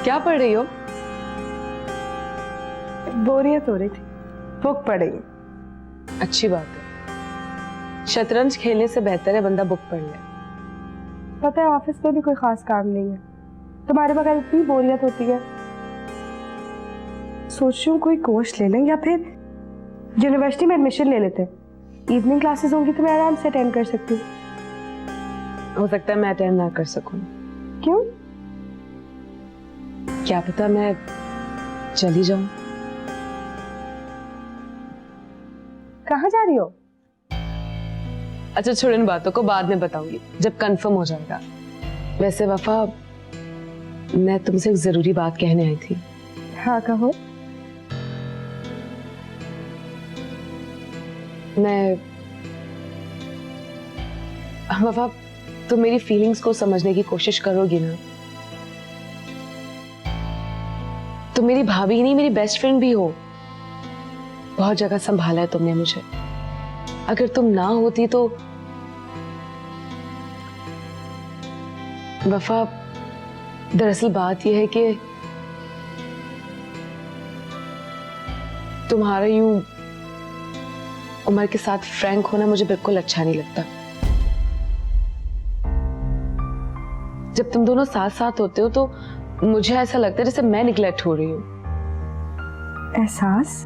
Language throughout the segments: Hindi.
क्या पढ़ रही हो? बोरियत हो रही थी, बुक पढ़ रही। अच्छी बात है, शतरंज खेलने से बेहतर है बंदा बुक पढ़ ले। पता है ऑफिस में भी कोई खास काम नहीं है, तुम्हारे बगैर इतनी बोरियत होती है। सोच रही हूँ कोई कोर्स ले लें या फिर यूनिवर्सिटी में एडमिशन ले लेते। इवनिंग क्लासेस होंगी तो मैं आराम से अटेंड कर सकती हूँ। हो सकता है मैं अटेंड ना कर सकूं। क्यों? क्या पता मैं चली जाऊं। कहाँ जा रही हो? अच्छा छोड़, इन बातों को बाद में बताऊंगी जब कंफर्म हो जाएगा। वैसे वफा, मैं तुमसे एक जरूरी बात कहने आई थी। हाँ कहो। वफा, तुम मेरी फीलिंग्स को समझने की कोशिश करोगी ना? तुम मेरी भाभी नहीं, मेरी बेस्ट फ्रेंड भी हो। बहुत जगह संभाला है तुमने मुझे। अगर तुम ना होती तो वफा, दरअसल बात यह है कि तुम्हारा यूं उमर के साथ फ्रैंक होना मुझे बिल्कुल अच्छा नहीं लगता। जब तुम दोनों साथ साथ होते हो तो मुझे ऐसा लगता है जैसे मैं निग्लेक्ट हो रही हूँ। एहसास?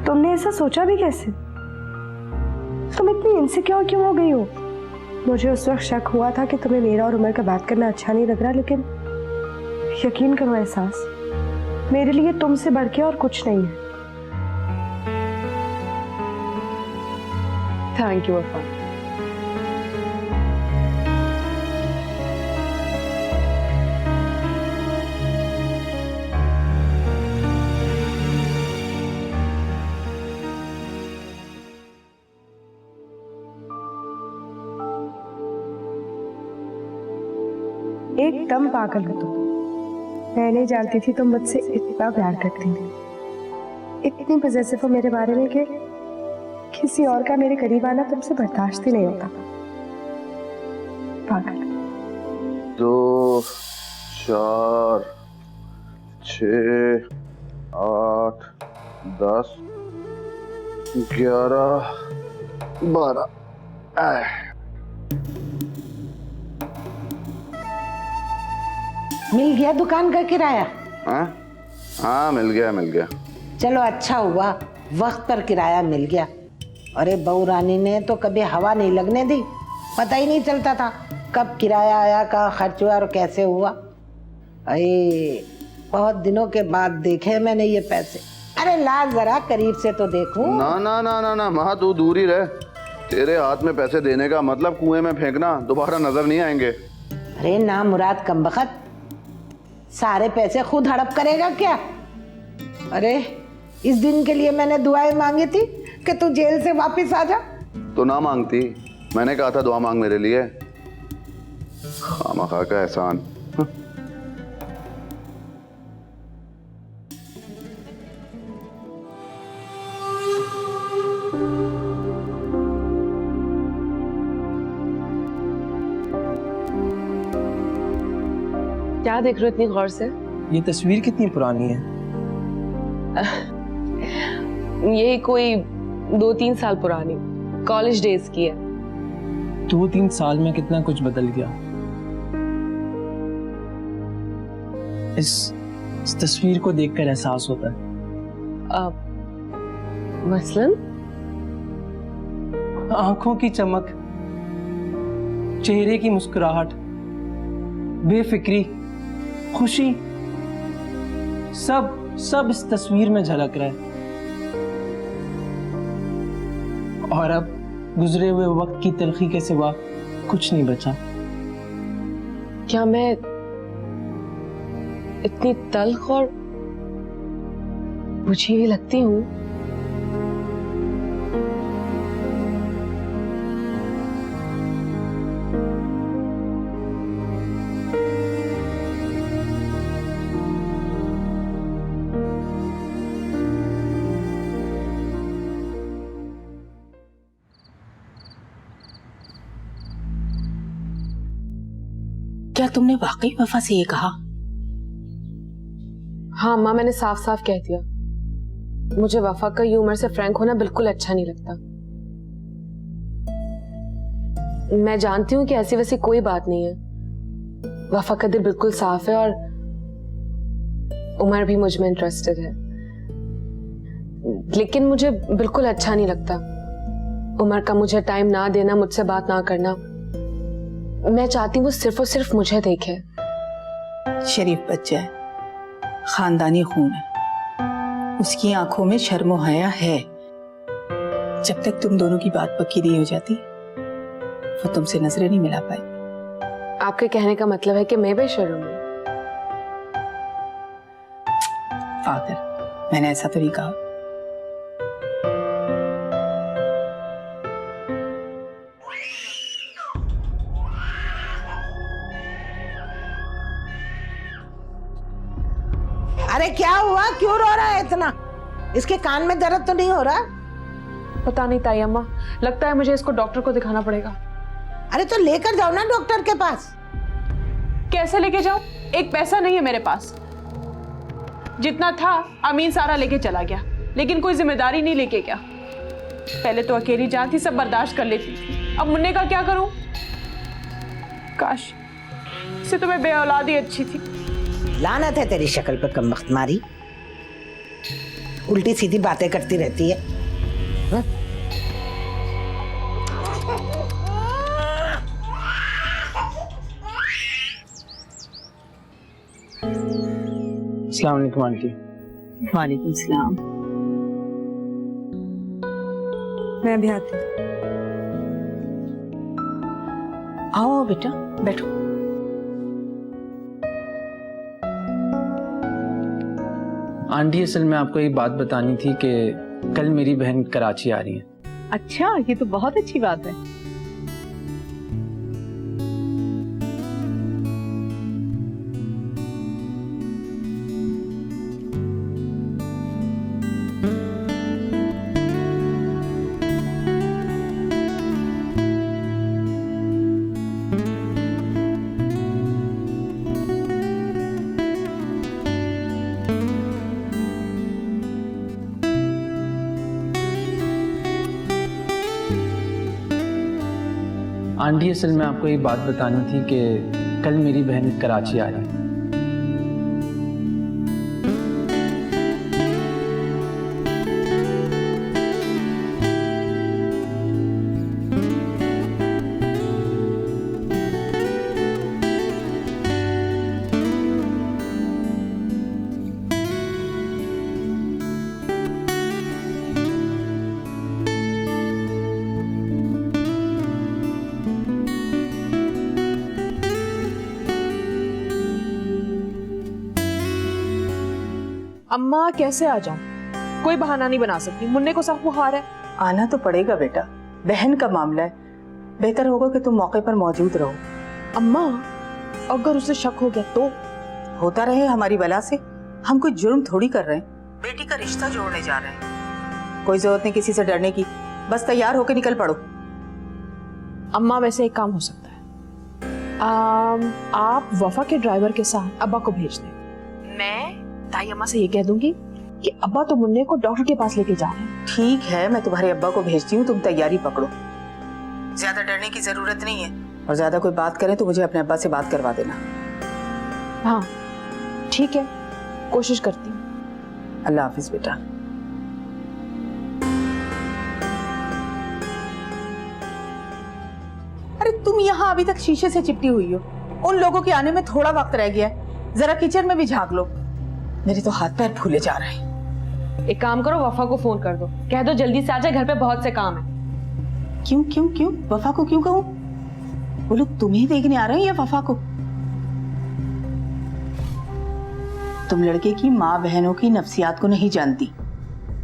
तुमने ऐसा सोचा भी कैसे? तुम इतनी इनसिक्योर क्यों हो गई हो? मुझे उस वक्त शक हुआ था कि तुम्हें मेरा और उमर का बात करना अच्छा नहीं लग रहा, लेकिन यकीन करो एहसास, मेरे लिए तुमसे बढ़ के और कुछ नहीं है। थैंक यू वफा। एकदम पागल हो तुम। मैं नहीं जानती थी तुम मुझसे इतना प्यार करती थी, इतनी पॉसेसिव हो मेरे बारे में कि किसी और का मेरे करीब आना तुमसे बर्दाश्त ही नहीं होता। पागल। 2 4 6 8 10 11 12। मिल गया दुकान का किराया? हाँ मिल गया। चलो अच्छा हुआ, वक्त पर किराया मिल गया। अरे बहू रानी ने तो कभी हवा नहीं लगने दी, पता ही नहीं चलता था कब किराया आया, कहाँ खर्च हुआ और कैसे हुआ। अरे बहुत दिनों के बाद देखे मैंने ये पैसे। अरे ला जरा करीब से तो देखूं। ना ना ना ना ना माँ, तू दूर ही रह। तेरे हाथ में पैसे देने का मतलब कुएं में फेंकना, दोबारा नजर नहीं आएंगे। अरे ना मुराद कमबख्त, सारे पैसे खुद हड़प करेगा क्या? अरे इस दिन के लिए मैंने दुआएं मांगी थी कि तू जेल से वापस आ जा। तो ना मांगती, मैंने कहा था दुआ मांग मेरे लिए। खामखा का एहसान। क्या देख रहे हो इतनी गौर से? ये तस्वीर कितनी पुरानी है? यही कोई 2-3 साल पुरानी, कॉलेज डेज की है। 2-3 साल में कितना कुछ बदल गया। इस तस्वीर को देखकर एहसास होता है। मसलन आंखों की चमक, चेहरे की मुस्कुराहट, बेफिक्री, खुशी, सब इस तस्वीर में झलक रहा है। और अब गुजरे हुए वक्त की तलखी के सिवा कुछ नहीं बचा। क्या मैं इतनी तल्ख और बुझी हुई लगती हूँ? क्या तुमने वाकई वफा से ये कहा हाँ अम्मा, मैंने साफ साफ कह दिया, मुझे वफा का ये उम्र से फ्रैंक होना बिल्कुल अच्छा नहीं लगता। मैं जानती हूँ कि ऐसी वैसी कोई बात नहीं है, वफा का दिल बिल्कुल साफ है और उमर भी मुझ में इंटरेस्टेड है, लेकिन मुझे बिल्कुल अच्छा नहीं लगता उमर का मुझे टाइम ना देना, मुझसे बात ना करना। मैं चाहती हूँ वो सिर्फ और सिर्फ मुझे देखे। शरीफ बच्चा है, खानदानी खून है, उसकी आंखों में शर्मो हया है। जब तक तुम दोनों की बात पक्की नहीं हो जाती वो तुमसे नजरें नहीं मिला पाई। आपके कहने का मतलब है कि मैं बेशर्म हूँ? फादर, मैंने ऐसा तो नहीं कहा। अरे क्या हुआ, क्यों रो रहा है इतना? इसके कान में दर्द तो नहीं हो रहा? पता नहीं ताई अम्मा, लगता है मुझे इसको डॉक्टर को दिखाना पड़ेगा। अरे तो लेकर जाओ ना डॉक्टर के पास। कैसे लेके जाऊं? एक पैसा नहीं है मेरे पास। जितना था अमीन सारा लेके चला गया, लेकिन कोई जिम्मेदारी नहीं लेके गया। पहले तो अकेली जान थी, सब बर्दाश्त कर लेती थी, अब मुन्ने का क्या करूं? काश से तो मैं बेऔलाद ही अच्छी थी। लानत है तेरी शक्ल पे कमबख्त मारी, उल्टी सीधी बातें करती रहती है। हाँ? अस्सलाम वालेकुम आंटी। वालेकुम सलाम। मैं भी आती हूँ। आओ बेटा, बैठो। आंटी असल में आपको एक बात बतानी थी कि कल मेरी बहन कराची आ रही है। अच्छा, ये तो बहुत अच्छी बात है। आंटी असल में आपको एक बात बतानी थी कि कल मेरी बहन कराची आ रही है। अम्मा कैसे आ जाऊं? कोई बहाना नहीं बना सकती, मुन्ने को सख्त बुखार है। आना तो पड़ेगा बेटा, बहन का मामला है। बेहतर होगा कि तुम मौके पर मौजूद रहो। अम्मा अगर उसे शक हो गया तो? होता रहे हमारी बला से, हम कोई जुर्म थोड़ी कर रहे हैं, बेटी का रिश्ता जोड़ने जा रहे हैं। कोई जरूरत नहीं किसी से डरने की, बस तैयार होकर निकल पड़ो। अम्मा वैसे एक काम हो सकता है, आप वफा के ड्राइवर के साथ अब्बा को भेज दें। मैं ताई अम्मा से ये कह दूंगी कि अब्बा तो मुन्ने को डॉक्टर के पास लेके जा रहे हैं। ठीक है, मैं तुम्हारे अब्बा को भेजती हूँ, तुम तैयारी पकड़ो। ज्यादा डरने की जरूरत नहीं है, और ज्यादा कोई बात करे तो मुझे अपने अब्बा से बात करवा देना। हाँ ठीक है, कोशिश करती हूँ। अल्लाह हाफिज बेटा। अरे तुम यहाँ अभी तक शीशे से चिपटी हुई हो, उन लोगों के आने में थोड़ा वक्त रह गया है, जरा किचन में भी झांक लो। मेरे तो हाथ पैर फूले जा रहे हैं। एक काम करो, वफा को फोन कर दो, कह दो जल्दी से आ जाए, घर पे बहुत से काम है। क्यों क्यों क्यों? वफा को क्यों कहूँ? वो लोग तुम्हें देखने आ रहे हैं या वफा को? तुम लड़के की माँ बहनों की नफ्सियात को नहीं जानती।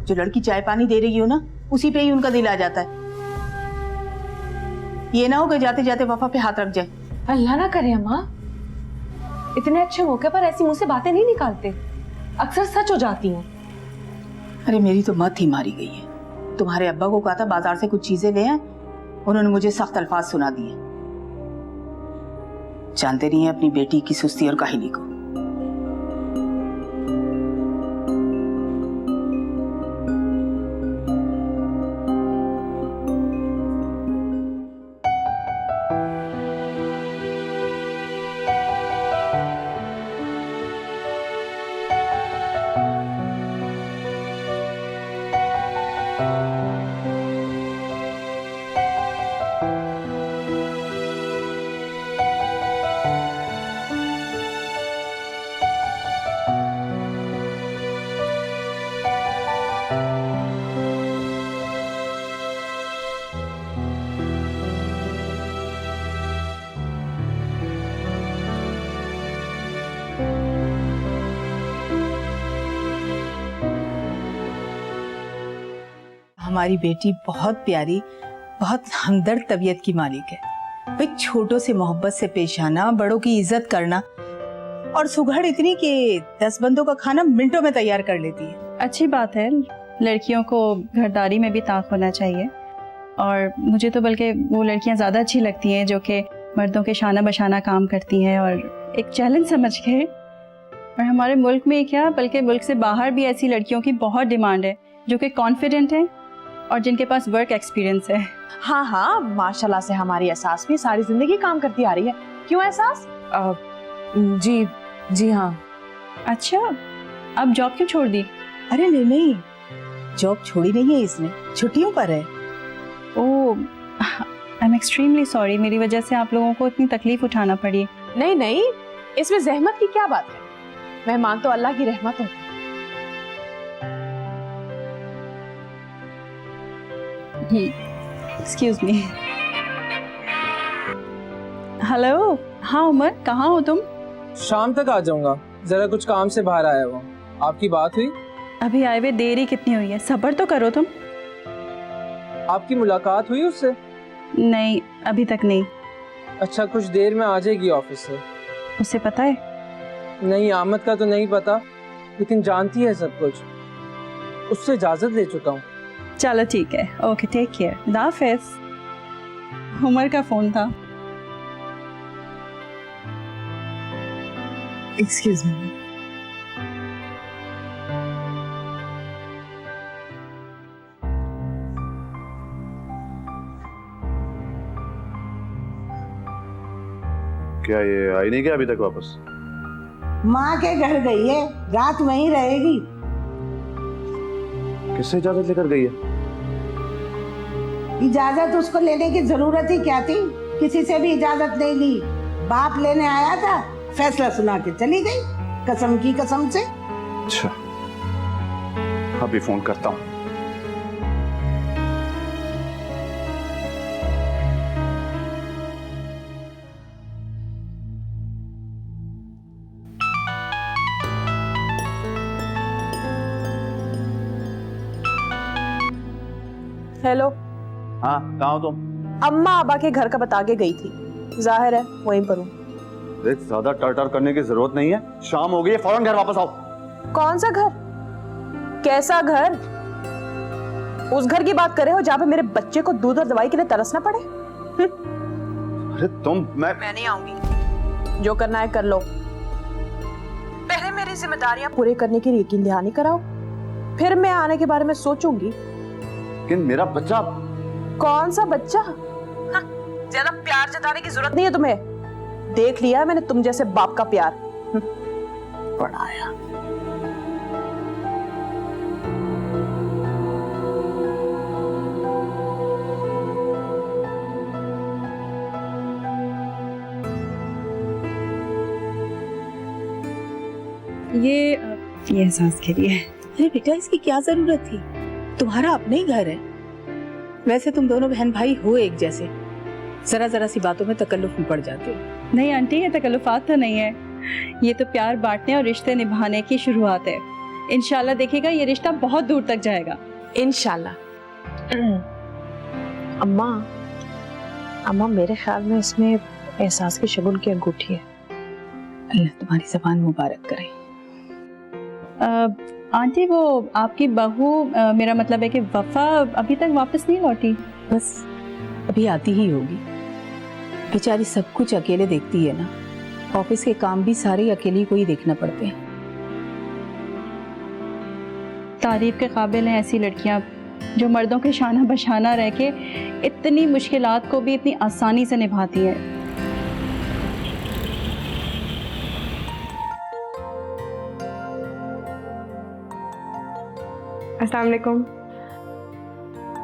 जो लड़की चाय पानी दे रही हो ना, उसी पे ही उनका दिल आ जाता है। ये ना हो कि जाते जाते वफा पे हाथ रख जाए। अल्लाह ना करे अम्मा, इतने अच्छे मौके पर ऐसी मुंह से बातें नहीं निकालते, अक्सर सच हो जाती हैं। अरे मेरी तो मत ही मारी गई है। तुम्हारे अब्बा को कहा था बाजार से कुछ चीजें ले आए, उन्होंने मुझे सख्त अल्फाज सुना दिए। जानते नहीं है अपनी बेटी की सुस्ती और काहिली को। हमारी बेटी बहुत प्यारी, बहुत हमदर्द तबीयत की मालिक है। भाई छोटों से मोहब्बत से पेश आना, बड़ों की इज्जत करना, और सुघड़ इतनी कि 10 बंदों का खाना मिनटों में तैयार कर लेती है। अच्छी बात है, लड़कियों को घरदारी में भी ताक होना चाहिए। और मुझे तो बल्कि वो लड़कियां ज़्यादा अच्छी लगती हैं जो कि मर्दों के शाना बशाना काम करती हैं और एक चैलेंज समझ के। और हमारे मुल्क में क्या, बल्कि मुल्क से बाहर भी ऐसी लड़कियों की बहुत डिमांड है जो कि कॉन्फिडेंट हैं और जिनके पास वर्क एक्सपीरियंस है। हाँ हाँ, माशाल्लाह से हमारी एहसास भी सारी जिंदगी काम करती आ रही है। क्यों एहसास? जी हाँ। अच्छा, अब जॉब क्यों छोड़ दी? अरे नहीं, जॉब छोड़ी नहीं है इसने, छुट्टियों पर है। ओह, आई एम एक्सट्रीमली सॉरी, मेरी वजह से आप लोगों को इतनी तकलीफ उठाना पड़ी। नहीं नहीं, इसमें जहमत की क्या बात है, मेहमान तो अल्लाह की रहमत होती है। Excuse me. हेलो, हाँ उमर, कहाँ हो तुम? शाम तक आ जाऊंगा, जरा कुछ काम से बाहर आया हुआ। आपकी बात हुई? अभी आए हुए देरी कितनी हुई है, सब्र तो करो तुम। आपकी मुलाकात हुई उससे? नहीं, अभी तक नहीं। अच्छा, कुछ देर में आ जाएगी ऑफिस से। उसे पता है? नहीं, आमद का तो नहीं पता, लेकिन जानती है सब कुछ। उससे इजाजत ले चुका हूँ। चलो ठीक है, ओके, टेक केयर, खुदा हाफिज़। उमर का फोन था। Excuse me. क्या ये आई नहीं क्या अभी तक वापस? माँ के घर गई है, रात वहीं रहेगी। किससे इजाजत लेकर गई है? इजाजत उसको लेने की जरूरत ही क्या थी, किसी से भी इजाजत नहीं ली। बाप लेने आया था, फैसला सुना के चली गई, कसम की कसम से। अच्छा, अभी फोन करता हूँ। हेलो। हाँ, कहाँ हो तुम? अम्मा आबा के घर का बता के गई थी, जाहिर है वहीं पर हूँ। देख, ज्यादा टर करने की जरूरत नहीं है, शाम हो गई है, फौरन घर वापस आओ। कौन सा घर? कैसा घर? उस घर की बात करे हो जहाँ पे मेरे बच्चे को दूध और दवाई के लिए तरसना पड़े? अरे तुम, मैं नहीं आऊंगी, जो करना है कर लो। पहले मेरी जिम्मेदारियां पूरी करने की यकीन दहानी कराओ, फिर मैं आने के बारे में सोचूंगी। लेकिन मेरा बच्चा। कौन सा बच्चा? हाँ, ज्यादा प्यार जताने की जरूरत नहीं है तुम्हें, देख लिया मैंने तुम जैसे बाप का प्यार। पढ़ाया। ये एहसास के लिए। अरे बेटा, इसकी क्या जरूरत थी, तुम्हारा अपना ही घर है। वैसे तुम दोनों बहन भाई हो एक जैसे, जरा जरा सी बातों में तकल्लुफ में पड़ जाते हो। नहीं आंटी, ये तकल्लुफात तो नहीं है, ये तो प्यार बांटने और रिश्ते निभाने की शुरुआत है। इंशाल्लाह देखिएगा, ये रिश्ता बहुत दूर तक जाएगा। इंशाल्लाह। अम्मा मेरे ख्याल में इसमें एहसास की शगुन की अंगूठी है। अल्लाह तुम्हारी ज़बान मुबारक करे। आंटी, वो आपकी बहू, मेरा मतलब है कि वफा अभी तक वापस नहीं लौटी? बस अभी आती ही होगी, बेचारी सब कुछ अकेले देखती है ना, ऑफिस के काम भी सारे अकेली को ही देखना पड़ते हैं। तारीफ के काबिल हैं ऐसी लड़कियां जो मर्दों के शाना बशाना रह के इतनी मुश्किलात को भी इतनी आसानी से निभाती है। अस्सलाम वालेकुम।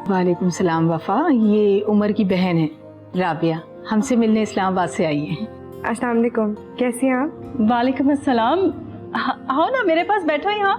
वालेकुम सलाम वफा, ये उमर की बहन है राबिया, हमसे मिलने इस्लामाबाद से आई है। अस्सलाम वालेकुम, कैसी हैं आप? वालेकुम अस्सलाम। आओ ना, मेरे पास बैठो यहाँ।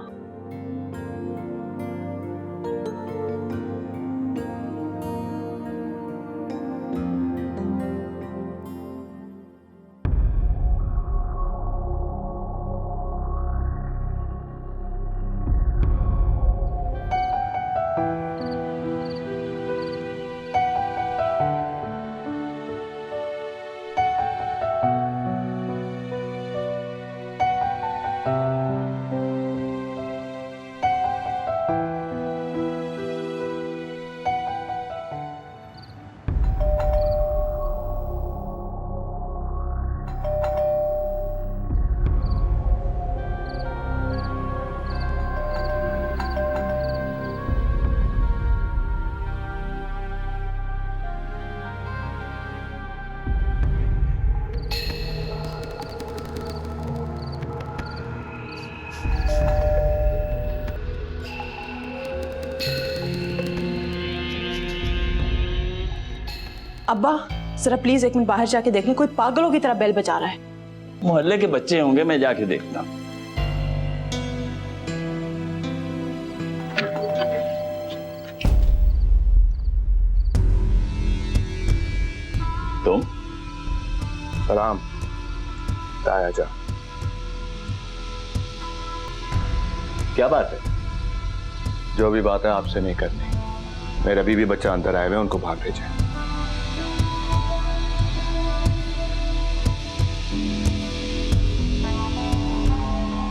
अब्बा जरा प्लीज एक मिनट बाहर जाके देखें, कोई पागलों की तरह बेल बजा रहा है। मोहल्ले के बच्चे होंगे, मैं जाके देखता हूं। तुम? सलाम। आया जा। क्या बात है? जो भी बात है आपसे नहीं करनी। मेरे अभी भी बच्चा अंदर आए हुए हैं, उनको बाहर भेजें।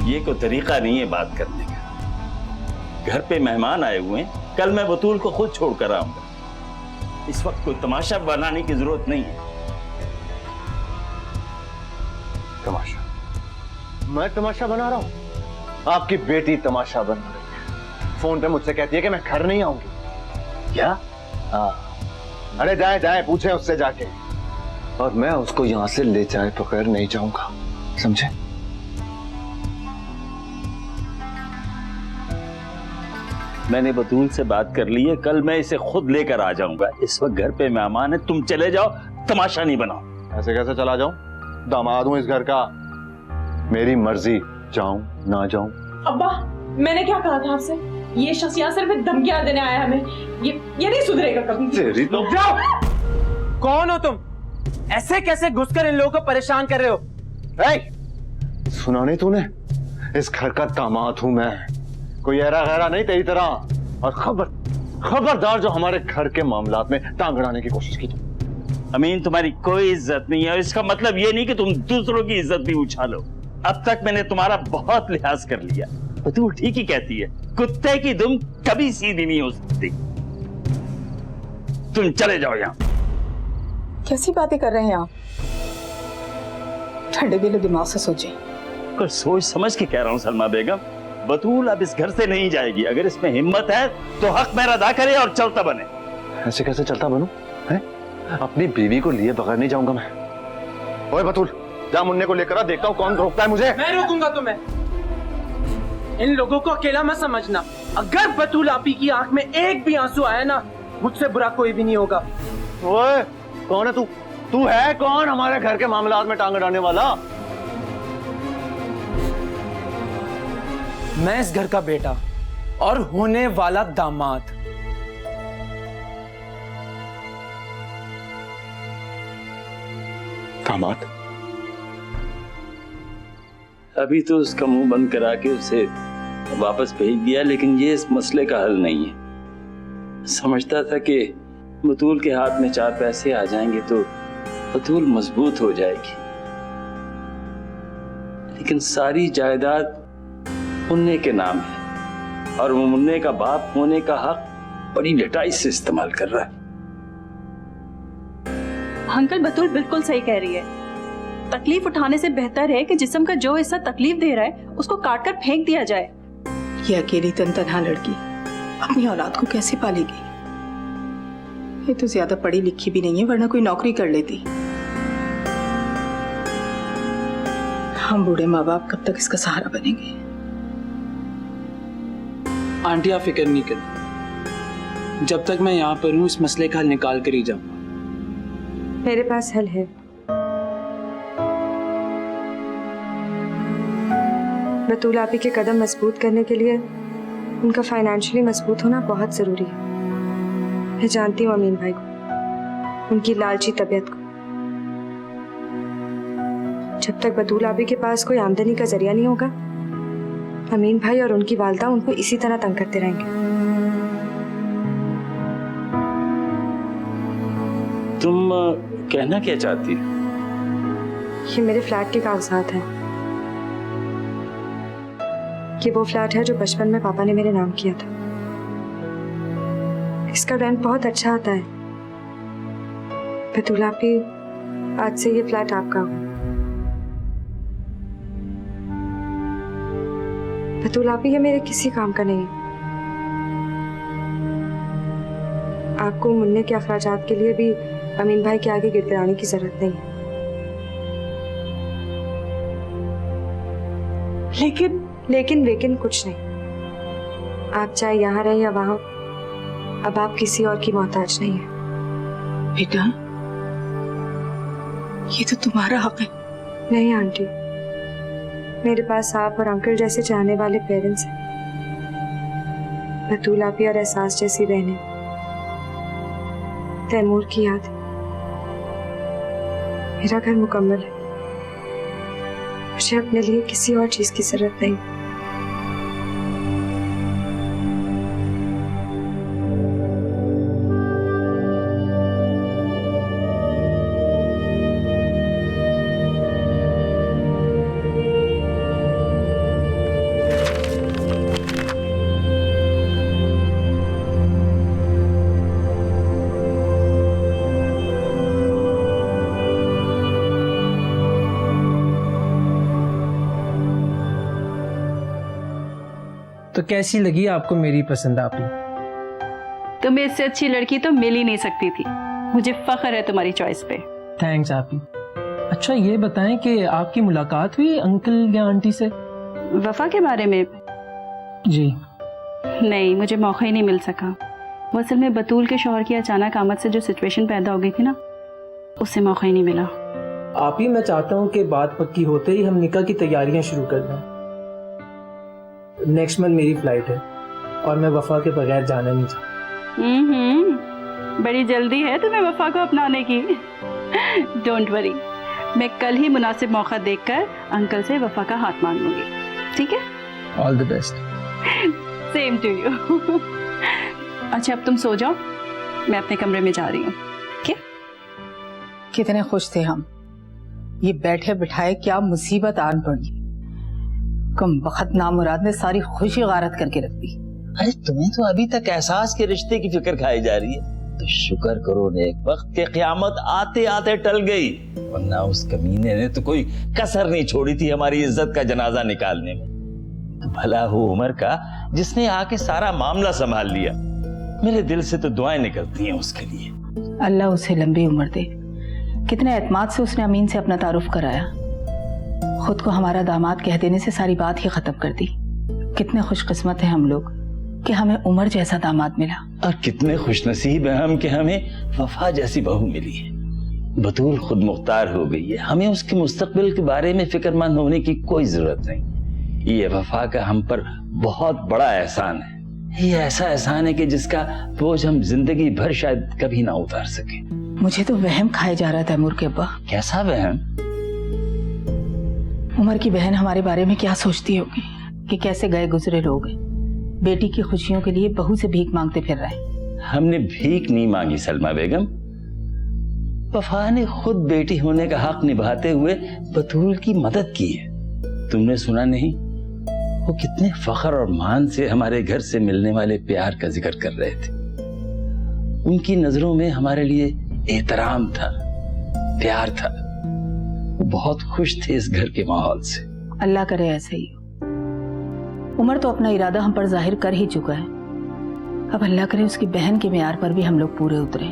ये कोई तरीका नहीं है बात करने का। घर पे मेहमान आए हुए हैं, कल मैं बतूल को खुद छोड़कर आऊंगा। इस वक्त कोई तमाशा बनाने की जरूरत नहीं है। तमाशा? मैं तमाशा बना रहा हूं? आपकी बेटी तमाशा बना रही है। फोन पे मुझसे कहती है कि मैं घर नहीं आऊंगी। क्या? हाँ। अरे जाए जाए, पूछे उससे जाके। और मैं उसको यहां से ले जाए बगैर नहीं जाऊंगा, समझे? मैंने बतूल से बात कर ली है, कल मैं इसे खुद लेकर आ जाऊंगा। इस वक्त घर पे मेहमान है, तुम चले जाओ, तमाशा नहीं बनाओ। ऐसे कैसे चला जाऊं? दामाद हूं इस घर का, मेरी मर्जी, जाऊं ना जाऊं। अब्बा मैंने क्या कहा था आपसे? ये शख्स यहाँ सिर्फ धमकियां देने आया है हमें। ये नहीं सुधरेगा कभी। तेरी तो जाओ। कौन हो तुम? ऐसे कैसे घुसकर इन लोगों को परेशान कर रहे हो? सुना नहीं तूने? इस घर का दामाद हूं मैं, कोई ऐरा गैरा नहीं तेरी तरह। और खबरदार जो हमारे घर के मामलात में टांग अड़ाने की कोशिश की। अमीन, तुम्हारी कोई इज्जत नहीं है। इसका मतलब ये नहीं कि तुम दूसरों की इज्जत भी उछालो। अब तक मैंने तुम्हारा बहुत लिहाज कर लिया। बतूल ठीक ही कहती है, कुत्ते की दुम कभी सीधी नहीं हो सकती। तुम चले जाओ यहाँ। कैसी बातें कर रहे हैं आप? ठंडे दिले दिमाग से सोचिए। कुछ सोच समझ के कह रहा हूँ सलमा बेगम। बतूल अब इस घर से नहीं जाएगी। अगर इसमें हिम्मत है तो हक मेरा अदा करे और चलता बने। ऐसे कैसे चलता बनूं? हैं? अपनी बीवी को लिए बगैर नहीं जाऊंगा मैं। ओए बतूल, जा मुन्ने को लेकर आ, देखता हूँ कौन रोकता है मुझे। मैं रोकूंगा तुम्हें। इन लोगों को अकेला मत समझना। अगर बतूल आपी की आंख में एक भी आंसू आया ना, मुझसे बुरा कोई भी नहीं होगा। ओए कौन है तू? तू है कौन हमारे घर के मामलात में टांग अड़ाने वाला? मैं इस घर का बेटा और होने वाला दामाद। दामाद? अभी तो उसका मुंह बंद करा के उसे वापस भेज दिया, लेकिन ये इस मसले का हल नहीं है। समझता था कि बतूल के हाथ में 4 पैसे आ जाएंगे तो बतूल मजबूत हो जाएगी, लेकिन सारी जायदाद मुन्ने के नाम है और वो मुन्ने का बाप होने का हक बड़ी लटाई से इस्तेमाल कर रहा है। अंकल बतूल बिल्कुल सही कह रही है। तकलीफ उठाने से बेहतर है कि जिस्म का जो हिस्सा तकलीफ दे रहा है उसको काट कर फेंक दिया जाए। ये अकेली तनहा लड़की अपनी औलाद को कैसे पालेगी? ये तो ज्यादा पढ़ी लिखी भी नहीं है, वरना कोई नौकरी कर लेती। हम बूढ़े माँ बाप कब तक इसका सहारा बनेंगे? आंटी आप फिक्र नहीं करें, जब तक मैं यहाँ पर हूँ इस मसले का हल निकाल कर ही जाऊंगा। मेरे पास हल है। बतूल आपी के कदम मजबूत करने के लिए उनका फाइनेंशियली मजबूत होना बहुत जरूरी है। मैं जानती हूँ अमीन भाई को, उनकी लालची तबीयत को। जब तक बतूल आपी के पास कोई आमदनी का जरिया नहीं होगा, अमीन भाई और उनकी वालदा उनको इसी तरह तंग करते रहेंगे। तुम कहना क्या चाहती हो? ये मेरे फ्लैट के कागजात हैं। ये वो फ्लैट है जो बचपन में पापा ने मेरे नाम किया था। इसका रेंट बहुत अच्छा आता है। बतूल आपी, आज से ये फ्लैट आपका होगा। बतूल आपी, ये मेरे किसी काम का नहीं है। आपको मुन्ने के अखराजात के लिए भी अमीन भाई के आगे गिड़गिड़ाने की जरूरत नहीं है। लेकिन कुछ नहीं। आप चाहे यहाँ रहे या वहां, अब आप किसी और की मोहताज नहीं है। बेटा, ये तो तुम्हारा हक है। नहीं आंटी, मेरे पास आप और अंकल जैसे चाहने वाले पेरेंट्स हैं, बतूल आपी और एहसास जैसी बहनें, तैमूर की याद। मेरा घर मुकम्मल है। मुझे अपने लिए किसी और चीज की जरूरत नहीं। तो कैसी लगी आपको मेरी पसंद आपी? तुम्हें इससे अच्छी लड़की तो मिल ही नहीं सकती थी। मुझे फख्र है तुम्हारी चॉइस पे। थैंक्स आपी। अच्छा ये बताएं कि आपकी मुलाकात हुई अंकल या आंटी से? वफा के बारे में? जी नहीं, मुझे मौका ही नहीं मिल सका। वो असल में बतूल के शौहर की अचानक आमद से जो सिचुएशन पैदा हो गई थी ना, उससे मौका ही नहीं मिला। आपी, मैं चाहता हूँ कि बात पक्की होते ही हम निकाह की तैयारियां शुरू कर दें। नेक्स्ट मंथ मेरी फ्लाइट है और मैं वफा के बगैर जाना नहीं चाहता। बड़ी जल्दी है तुम्हें वफा को अपनाने की। डोंट वरी, मैं कल ही मुनासिब मौका देखकर अंकल से वफा का हाथ मांग लूंगी। ठीक है? All the best. Same to you. अच्छा अब तुम सो जाओ, मैं अपने कमरे में जा रही हूँ। क्या? कितने खुश थे हम। ये बैठे बिठाए क्या मुसीबत आन पड़ी। कम वक्त नामुराद ने सारी खुशी गारत करके रख दी। अरे तुम्हें तो अभी तक एहसास के रिश्ते की फिक्र खाई जा रही है। तो शुक्र करो नेक वक्त के क़यामत आते आते टल गई, वरना उस कमीने ने तो कोई कसर नहीं छोड़ी थी हमारी इज्जत का जनाजा निकालने में। तो भला हो उमर का जिसने आके सारा मामला संभाल लिया। मेरे दिल से तो दुआएं निकलती हैं उसके लिए। अल्लाह उसे लंबी उम्र दे। कितने एतमाद से उसने अमीन से अपना तारुफ कराया। खुद को हमारा दामाद कह देने से सारी बात ही खत्म कर दी। कितने खुशकिस्मत हैं हम लोग कि हमें उमर जैसा दामाद मिला। और कितने खुशनसीब हैं हम कि हमें वफा जैसी बहू मिली है। बतूल खुद मुख्तार हो गई है। हमें उसके मुस्तकबिल के बारे में फिक्रमंद होने की कोई जरूरत नहीं। ये वफा का हम पर बहुत बड़ा एहसान है। ये ऐसा एहसान है कि जिसका बोझ हम जिंदगी भर शायद कभी ना उतार सके। मुझे तो वहम खाए जा रहा था तैमूर के अब्बा। कैसा वहम? उमर की बहन हमारे बारे में क्या सोचती होगी कि कैसे गए गुजरे लोग बेटी की खुशियों के लिए बहू से भीख मांगते फिर रहे। हमने भीख नहीं मांगी सलमा बेगम। वफा ने खुद बेटी होने का हक निभाते हुए बतूल की मदद की है। तुमने सुना नहीं? वो कितने फख्र और मान से हमारे घर से मिलने वाले प्यार का जिक्र कर रहे थे। उनकी नजरों में हमारे लिए एहतराम था, प्यार था। वो बहुत खुश थे इस घर के माहौल से। अल्लाह करे ऐसे ही। उमर तो अपना इरादा हम पर जाहिर कर ही चुका है। अब अल्लाह करे उसकी बहन के मेयार पर भी हम लोग पूरे उतरे।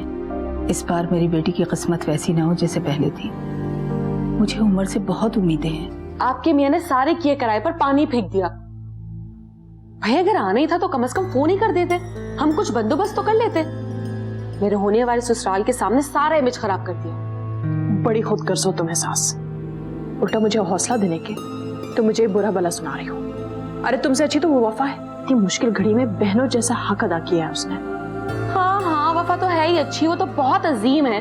इस बार मेरी बेटी की किस्मत वैसी ना हो जैसे पहले थी। मुझे उमर से बहुत उम्मीदें हैं। आपके मियाँ ने सारे किए कराए पर पानी फेंक दिया। भाई अगर आना ही था तो कम से कम फोन ही कर देते, हम कुछ बंदोबस्त तो कर लेते। मेरे होने वाले ससुराल के सामने सारा इमेज खराब कर दिया। बड़ी खुदगर्ज हो तुम्हें सास। उल्टा मुझे हौसला देने के तो मुझे बुरा भला सुना रही हो। अरे तुमसे अच्छी तो वो वफा है। इतनी मुश्किल घड़ी में बहनों जैसा हक अदा किया है उसने। हाँ हाँ, वफा तो है ही अच्छी, वो तो बहुत अजीम है।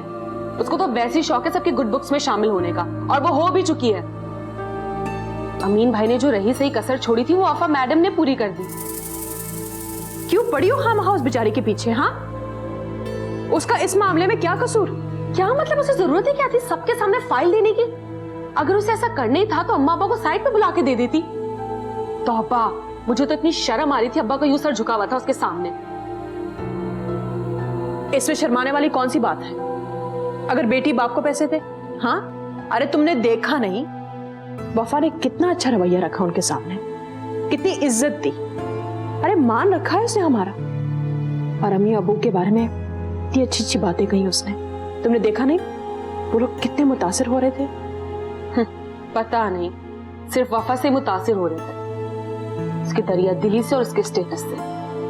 उसको तो वैसी शौक है सबकी गुड बुक्स में शामिल होने का, और वो हो भी चुकी है। अमीन भाई ने जो रही सही कसर छोड़ी थी वो वफा मैडम ने पूरी कर दी। क्यों पड़ी हो खामखा उस बेचारी के पीछे? हाँ, उसका इस मामले में क्या कसूर? क्या मतलब उसे जरूरत ही क्या थी सबके सामने फाइल देने की? अगर उसे ऐसा करना ही था तो अम्मा अब्बा को साइड पे बुला के दे देती। तौबा, मुझे तो इतनी शर्म आ रही थी, अब्बा का यूं सर झुका हुआ था उसके सामने। इसमें शर्माने वाली कौन सी बात है? अगर बेटी बाप को पैसे दे, हाँ? अरे तुमने देखा नहीं वफा ने कितना अच्छा रवैया रखा उनके सामने, कितनी इज्जत दी, अरे मान रखा है उसने हमारा। और अम्मी अबू के बारे में इतनी अच्छी अच्छी बातें कही उसने, तुमने देखा नहीं वो लोग कितने मुतासिर हो रहे थे? पता नहीं, सिर्फ वफा से मुतासिर हो रहे थे, उसके दरिया दिली से और उसके स्टेटस से।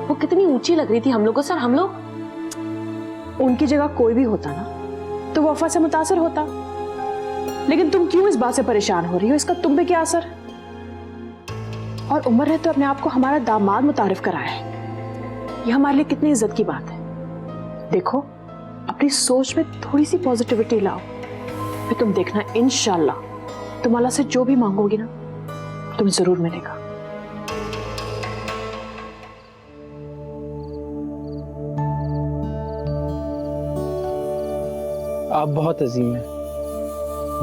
वो कितनी ऊंची लग रही थी हम लोगों से, और हम लोग उनकी जगह कोई भी होता ना तो वफा से मुतासिर होता। लेकिन तुम क्यों इस बात से परेशान हो रही हो? इसका तुम पे क्या असर? और उमर ने तो अपने आप को हमारा दामाद मुतारिफ कराया है, ये हमारे लिए कितनी इज्जत की बात है। देखो अपनी सोच में थोड़ी सी पॉजिटिविटी लाओ, फिर तुम देखना इंशाल्लाह तुम अल्लाह से जो भी मांगोगी ना तुम्हें जरूर मिलेगा। आप बहुत अजीम हैं,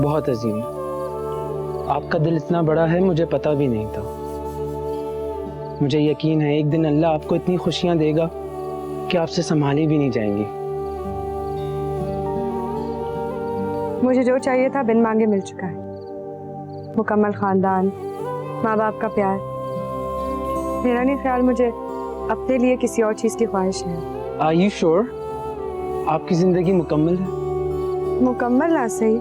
बहुत अजीम हैं। आपका दिल इतना बड़ा है मुझे पता भी नहीं था। मुझे यकीन है एक दिन अल्लाह आपको इतनी खुशियां देगा कि आपसे संभाली भी नहीं जाएंगी। मुझे जो चाहिए था बिन मांगे मिल चुका है। मुकम्मल खानदान, माँ बाप का प्यार। मेरा नहीं ख्याल मुझे अपने लिए किसी और चीज की ख्वाहिश है। आर यू श्योर आपकी जिंदगी मुकम्मल है? मुकम्मल ना सही,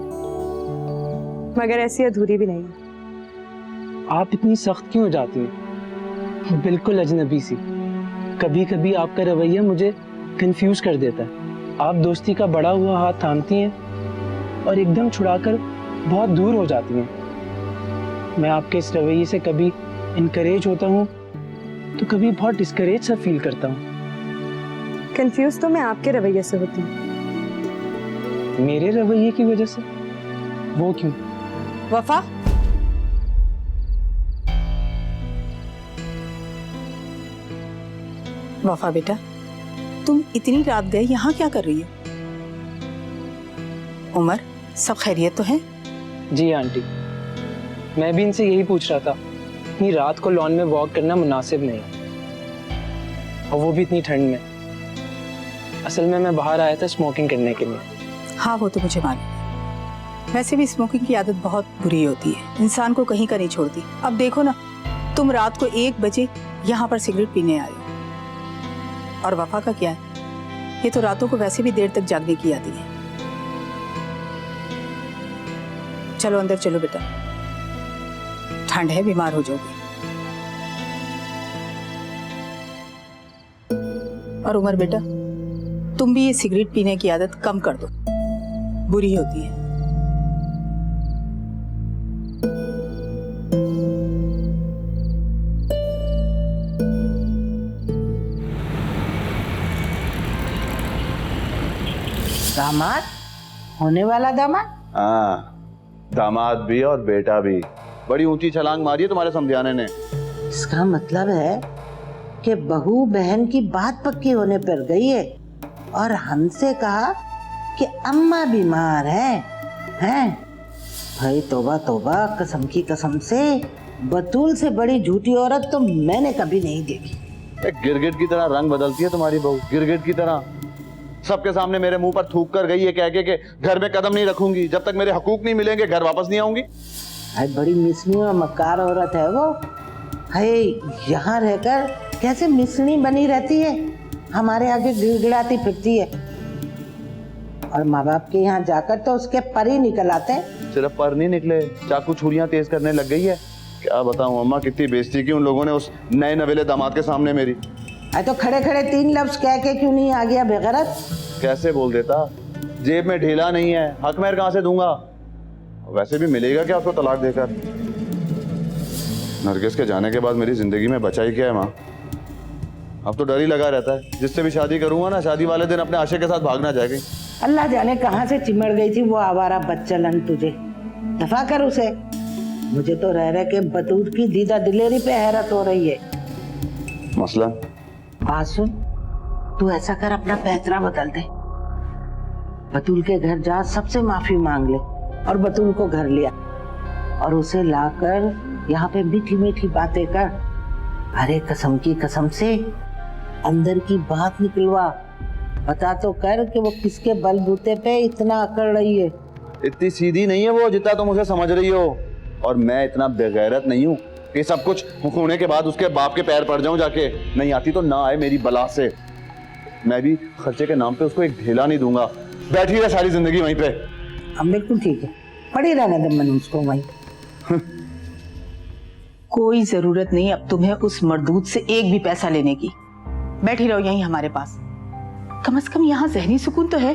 मगर ऐसी अधूरी भी नहीं। आप इतनी सख्त क्यों हो जाती हैं? बिल्कुल अजनबी सी। कभी कभी आपका रवैया मुझे कंफ्यूज कर देता है। आप दोस्ती का बड़ा हुआ हाथ थामती हैं और एकदम छुड़ाकर बहुत दूर हो जाती हैं। मैं आपके इस रवैये से कभी इनकरेज होता हूँ तो कभी बहुत डिस्करेज सा फील करता हूँ। कंफ्यूज तो मैं आपके रवैये से होती हूँ। मेरे रवैये की वजह से? वो क्यों? वफा, वफा बेटा, तुम इतनी रात गए यहाँ क्या कर रही हो? उमर, सब खैरियत तो है? जी आंटी, मैं भी इनसे यही पूछ रहा था। इतनी रात को लॉन में वॉक करना मुनासिब नहीं, और वो भी इतनी ठंड में। असल में मैं बाहर आया था स्मोकिंग करने के लिए। हाँ वो तो मुझे मालूम है। वैसे भी स्मोकिंग की आदत बहुत बुरी होती है, इंसान को कहीं का नहीं छोड़ती। अब देखो ना, तुम रात को 1 बजे यहाँ पर सिगरेट पीने आए हो। और वफा का क्या है? ये तो रातों को वैसे भी देर तक जागने की आदत है। चलो अंदर चलो बेटा, ठंड है, बीमार हो जाओगे। और उमर बेटा, तुम भी ये सिगरेट पीने की आदत कम कर दो, बुरी होती है। दामाद होने वाला दामाद? हाँ, दामाद भी और बेटा भी। बड़ी ऊंची छलांग मारी है तुम्हारे समझाने ने। इसका मतलब है कि बहू बहन की बात पक्की होने पर गई है और हमसे कहा कि अम्मा बीमार हैं? भाई तौबा तौबा, कसम की कसम से बतूल से बड़ी झूठी औरत तो मैंने कभी नहीं देखी। गिरगिट की तरह रंग बदलती है तुम्हारी बहू, गिरगिट की तरह। सबके सामने मेरे मुंह पर थूक कर गई है कह के कि घर में कदम नहीं रखूंगी, जब तक मेरे हकूक नहीं मिलेंगे घर वापस नहीं आऊंगी। भाई बड़ी मिसनी और मक्कार औरत है वो। भाई यहाँ रहकर कैसे मिसनी बनी रहती है, हमारे आगे गिड़गिड़ाती फिरती है। और माँ बाप के यहाँ जाकर तो उसके पर ही निकल आते हैं। सिर्फ पर नहीं निकले, चाकू छुरियां तेज करने लग गई है। क्या बताऊं अम्मा, कितनी बेइज्जती की उन लोगों ने उस नए नवेले दामाद के सामने मेरी। तो खड़े खड़े 3 लफ्ज कह के क्यों नहीं आ गया बेगैरत? कैसे बोल देता, जेब में ढीला नहीं है, हक महर कहां से दूंगा? वैसे भी मिलेगा क्या उसको तलाक देकर? नरगिस के जाने के बाद मेरी जिंदगी में बचा ही क्या है माँ? अब तो डर ही लगा रहता है, जिससे भी शादी करूंगा ना, शादी वाले दिन अपने आशिक के साथ भागना जाएगी। अल्लाह जाने कहाँ से चिमड़ गई थी वो आवारा बच्चलन तुझे। दफा कर उसे। मुझे तो रह रह के बतूल की दीदा दिलेरी पे हैरत हो रही है। मसला? बात सुन, तू ऐसा कर, अपना पैतरा बदल दे, बतूल के घर जा, सबसे माफी मांग ले और बतूल को घर लिया और उसे लाकर यहाँ पे मीठी मीठी बातें कर अरे कसम की कसम से अंदर की बात निकलवा, पता तो कर कि वो किसके बलबूते पे इतना अकड़ रही है। इतनी सीधी नहीं है वो जितना तुम उसे समझ रही हो, और मैं इतना बेगैरत नहीं हूँ कि सब कुछ होने के बाद उसके बाप के पैर पड़ जाऊं जाके। नहीं आती तो ना आए मेरी बला से, मैं भी खर्चे के नाम पे उसको एक ढेला नहीं दूंगा। बैठी रहे सारी जिंदगी वहीं पे। अब बिल्कुल ठीक है, पड़ी रहने दे मन उसको वहीं। कोई जरूरत नहीं अब तुम्हें उस मर्दूद से एक भी पैसा लेने की। बैठी रहो यहीं हमारे पास, कम से कम यहाँ जहनी सुकून तो है।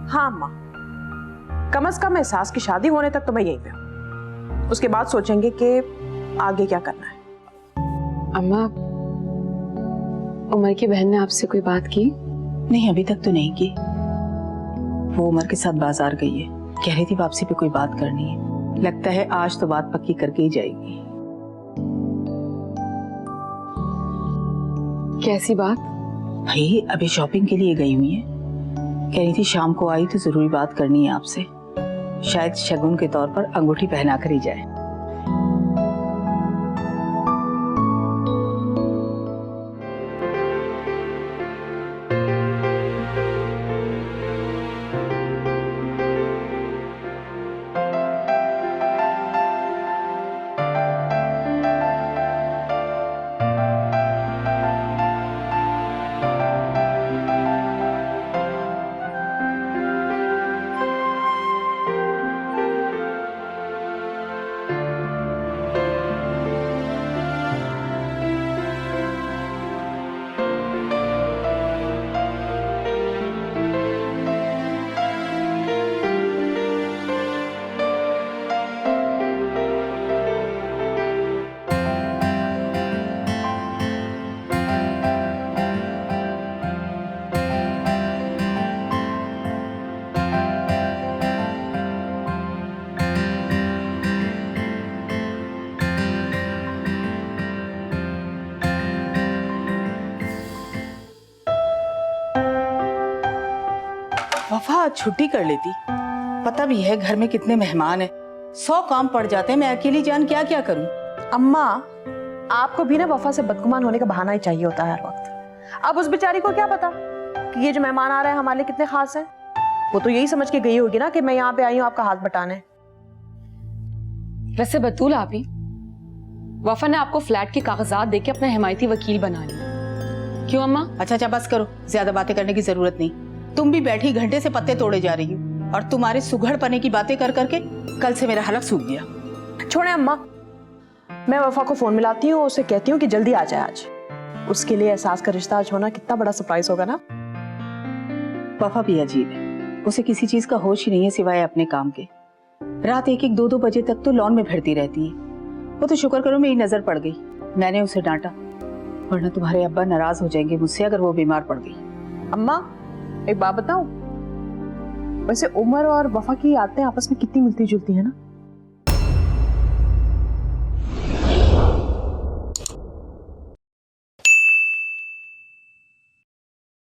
हाँ अम्मा, कम से कम एहसास की शादी होने तक तो मैं यहीं पे हूँ, उसके बाद सोचेंगे कि आगे क्या करना है। अम्मा, उमर की बहन ने आपसे कोई बात की? नहीं, अभी तक तो नहीं की। वो उमर के साथ बाजार गई है, कह रही थी वापसी पे कोई बात करनी है। लगता है आज तो बात पक्की करके ही जाएगी। कैसी बात? भाई अभी शॉपिंग के लिए गई हुई है, कह रही थी शाम को आई तो जरूरी बात करनी है आपसे, शायद शगुन के तौर पर अंगूठी पहना कर ही जाए। वफा आज छुट्टी कर लेती, पता भी है घर में कितने मेहमान हैं, 100 काम पड़ जाते हैं, मैं अकेली जान क्या क्या करूं। अम्मा, आपको भी ना वफा से बदगुमान होने का बहाना ही चाहिए होता है हर वक्त। अब उस बेचारी को क्या पता कि ये जो मेहमान आ रहे हैं हमारे लिए कितने खास हैं। वो तो यही समझ के गई होगी ना कि मैं यहाँ पे आई हूँ आपका हाथ बटाने। वैसे बतूल आप ही, वफा ने आपको फ्लैट के कागजात देके अपना हिमायती वकील बना लिया। क्यों अम्मा? अच्छा बस करो, ज्यादा बातें करने की जरूरत नहीं। तुम भी बैठी घंटे से पत्ते तोड़े जा रही हो, और तुम्हारे सुघड़ पने की बातें कर करके कल से मेरा हलक सूख गया। छोड़े अम्मा, मैं वफा को फोन मिलाती हूँ, उसे कहती हूँ कि जल्दी आ जाए आज। उसके लिए एहसास का रिश्ता आज होना कितना बड़ा सरप्राइज होगा ना। वफा भी अजीब है, उसे किसी चीज का होश ही नहीं है सिवाय अपने काम के। रात 1-1, 2-2 बजे तक तो लॉन में फिरती रहती है। वो तो शुक्र करो मेरी नजर पड़ गई, मैंने उसे डांटा, वरना तुम्हारे अब्बा नाराज हो जाएंगे मुझसे अगर वो बीमार पड़ गई। अम्मा एक बात बताऊं, वैसे उमर और वफा की आदतें आपस में कितनी मिलती जुलती है ना।